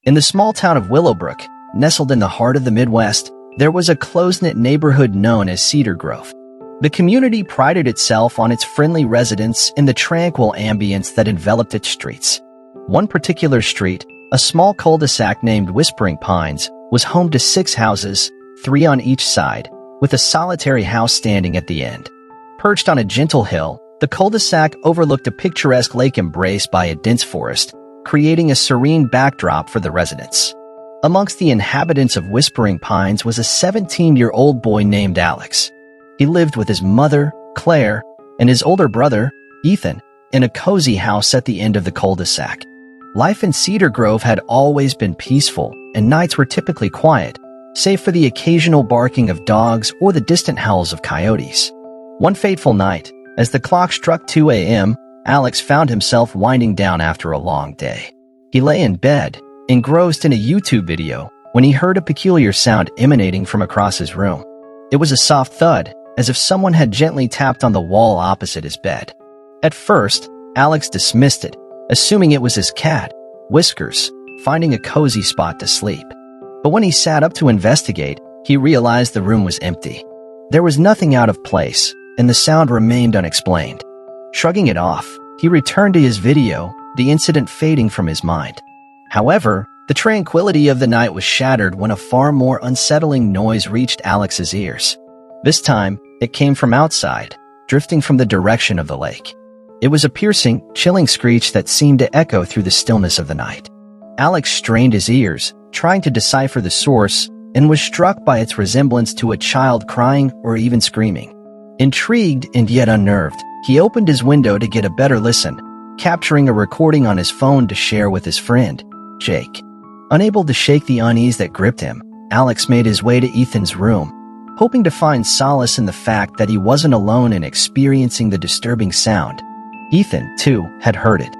In the small town of Willowbrook, nestled in the heart of the Midwest, there was a close-knit neighborhood known as Cedar Grove. The community prided itself on its friendly residents and the tranquil ambience that enveloped its streets. One particular street, a small cul-de-sac named Whispering Pines, was home to 6 houses, 3 on each side, with a solitary house standing at the end. Perched on a gentle hill, the cul-de-sac overlooked a picturesque lake embraced by a dense forest, creating a serene backdrop for the residents. Amongst the inhabitants of Whispering Pines was a 17-year-old boy named Alex. He lived with his mother, Claire, and his older brother, Ethan, in a cozy house at the end of the cul-de-sac. Life in Cedar Grove had always been peaceful, and nights were typically quiet, save for the occasional barking of dogs or the distant howls of coyotes. One fateful night, as the clock struck 2 a.m., Alex found himself winding down after a long day. He lay in bed, engrossed in a YouTube video, when he heard a peculiar sound emanating from across his room. It was a soft thud, as if someone had gently tapped on the wall opposite his bed. At first, Alex dismissed it, assuming it was his cat, Whiskers, finding a cozy spot to sleep. But when he sat up to investigate, he realized the room was empty. There was nothing out of place, and the sound remained unexplained. Shrugging it off, he returned to his video, the incident fading from his mind. However, the tranquility of the night was shattered when a far more unsettling noise reached Alex's ears. This time, it came from outside, drifting from the direction of the lake. It was a piercing, chilling screech that seemed to echo through the stillness of the night. Alex strained his ears, trying to decipher the source, and was struck by its resemblance to a child crying or even screaming. Intrigued and yet unnerved, he opened his window to get a better listen, capturing a recording on his phone to share with his friend, Jake. Unable to shake the unease that gripped him, Alex made his way to Ethan's room, hoping to find solace in the fact that he wasn't alone in experiencing the disturbing sound. Ethan, too, had heard it.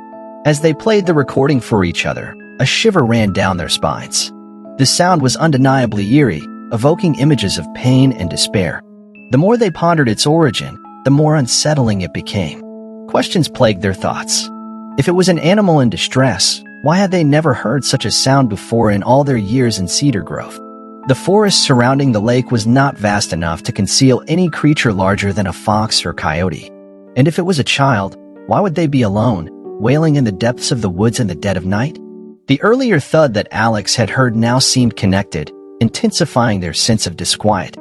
As they played the recording for each other, a shiver ran down their spines. The sound was undeniably eerie, evoking images of pain and despair. The more they pondered its origin, the more unsettling it became. Questions plagued their thoughts. If it was an animal in distress, why had they never heard such a sound before in all their years in Cedar Grove? The forest surrounding the lake was not vast enough to conceal any creature larger than a fox or coyote. And if it was a child, why would they be alone, wailing in the depths of the woods in the dead of night? The earlier thud that Alex had heard now seemed connected, intensifying their sense of disquiet.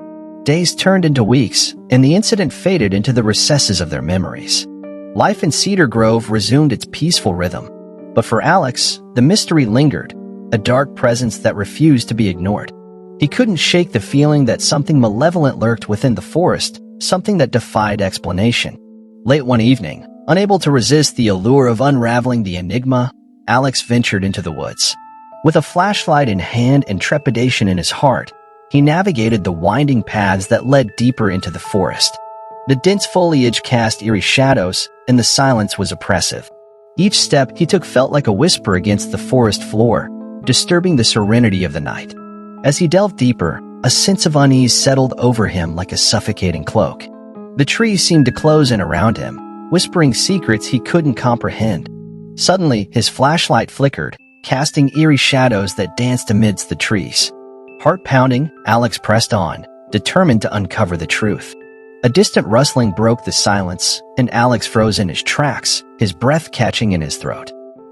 Days turned into weeks, and the incident faded into the recesses of their memories. Life in Cedar Grove resumed its peaceful rhythm. But for Alex, the mystery lingered, a dark presence that refused to be ignored. He couldn't shake the feeling that something malevolent lurked within the forest, something that defied explanation. Late one evening, unable to resist the allure of unraveling the enigma, Alex ventured into the woods. With a flashlight in hand and trepidation in his heart, he navigated the winding paths that led deeper into the forest. The dense foliage cast eerie shadows, and the silence was oppressive. Each step he took felt like a whisper against the forest floor, disturbing the serenity of the night. As he delved deeper, a sense of unease settled over him like a suffocating cloak. The trees seemed to close in around him, whispering secrets he couldn't comprehend. Suddenly, his flashlight flickered, casting eerie shadows that danced amidst the trees. Heart pounding, Alex pressed on, determined to uncover the truth. A distant rustling broke the silence, and Alex froze in his tracks, his breath catching in his throat.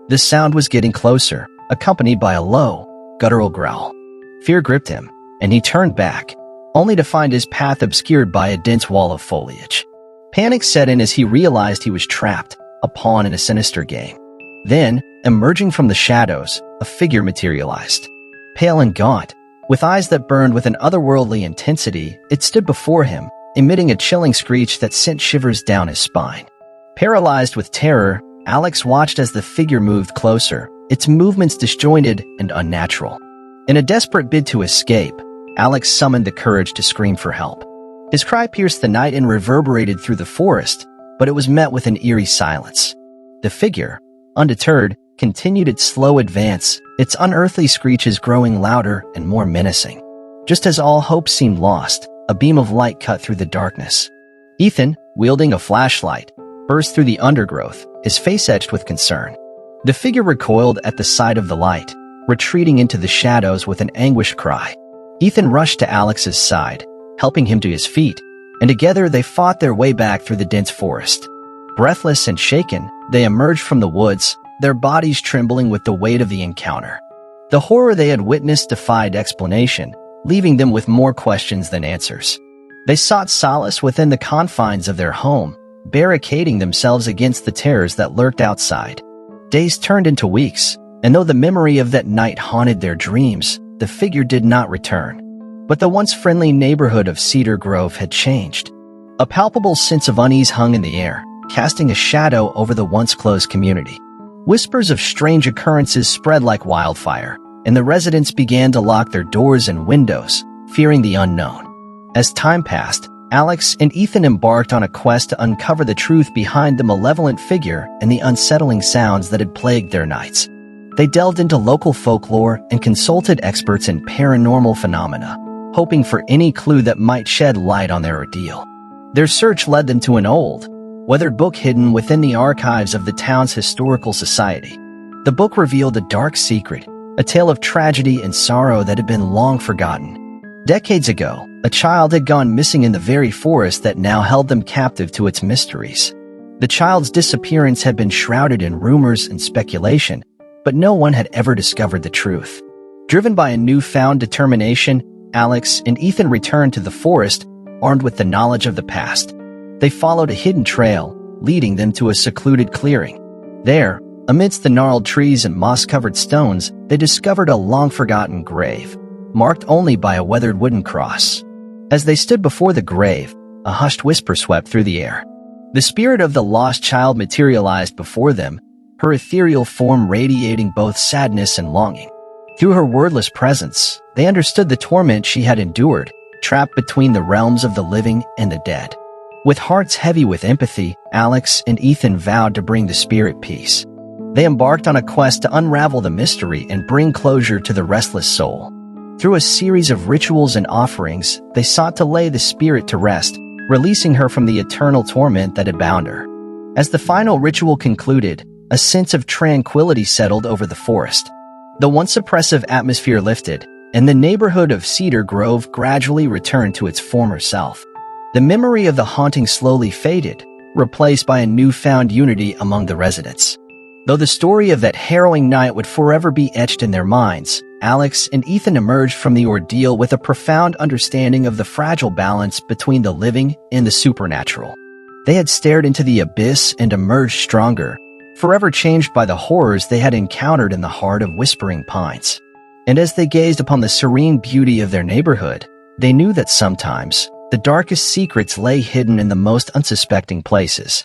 The sound was getting closer, accompanied by a low, guttural growl. Fear gripped him, and he turned back, only to find his path obscured by a dense wall of foliage. Panic set in as he realized he was trapped, a pawn in a sinister game. Then, emerging from the shadows, a figure materialized. Pale and gaunt, with eyes that burned with an otherworldly intensity, it stood before him, emitting a chilling screech that sent shivers down his spine. Paralyzed with terror, Alex watched as the figure moved closer, its movements disjointed and unnatural. In a desperate bid to escape, Alex summoned the courage to scream for help. His cry pierced the night and reverberated through the forest, but it was met with an eerie silence. The figure, undeterred, continued its slow advance, its unearthly screeches growing louder and more menacing. Just as all hope seemed lost, a beam of light cut through the darkness. Ethan, wielding a flashlight, burst through the undergrowth, his face etched with concern. The figure recoiled at the sight of the light, retreating into the shadows with an anguished cry. Ethan rushed to Alex's side, helping him to his feet, and together they fought their way back through the dense forest. Breathless and shaken, they emerged from the woods, their bodies trembling with the weight of the encounter. The horror they had witnessed defied explanation, leaving them with more questions than answers. They sought solace within the confines of their home, barricading themselves against the terrors that lurked outside. Days turned into weeks, and though the memory of that night haunted their dreams, the figure did not return. But the once friendly neighborhood of Cedar Grove had changed. A palpable sense of unease hung in the air, casting a shadow over the once closed community. Whispers of strange occurrences spread like wildfire, and the residents began to lock their doors and windows, fearing the unknown. As time passed, Alex and Ethan embarked on a quest to uncover the truth behind the malevolent figure and the unsettling sounds that had plagued their nights. They delved into local folklore and consulted experts in paranormal phenomena, hoping for any clue that might shed light on their ordeal. Their search led them to an old, weathered book hidden within the archives of the town's historical society. The book revealed a dark secret, a tale of tragedy and sorrow that had been long forgotten. Decades ago, a child had gone missing in the very forest that now held them captive to its mysteries. The child's disappearance had been shrouded in rumors and speculation, but no one had ever discovered the truth. Driven by a newfound determination, Alex and Ethan returned to the forest, armed with the knowledge of the past. They followed a hidden trail, leading them to a secluded clearing. There, amidst the gnarled trees and moss-covered stones, they discovered a long-forgotten grave, marked only by a weathered wooden cross. As they stood before the grave, a hushed whisper swept through the air. The spirit of the lost child materialized before them, her ethereal form radiating both sadness and longing. Through her wordless presence, they understood the torment she had endured, trapped between the realms of the living and the dead. With hearts heavy with empathy, Alex and Ethan vowed to bring the spirit peace. They embarked on a quest to unravel the mystery and bring closure to the restless soul. Through a series of rituals and offerings, they sought to lay the spirit to rest, releasing her from the eternal torment that had bound her. As the final ritual concluded, a sense of tranquility settled over the forest. The once oppressive atmosphere lifted, and the neighborhood of Cedar Grove gradually returned to its former self. The memory of the haunting slowly faded, replaced by a newfound unity among the residents. Though the story of that harrowing night would forever be etched in their minds, Alex and Ethan emerged from the ordeal with a profound understanding of the fragile balance between the living and the supernatural. They had stared into the abyss and emerged stronger, forever changed by the horrors they had encountered in the heart of Whispering Pines. And as they gazed upon the serene beauty of their neighborhood, they knew that sometimes the darkest secrets lay hidden in the most unsuspecting places.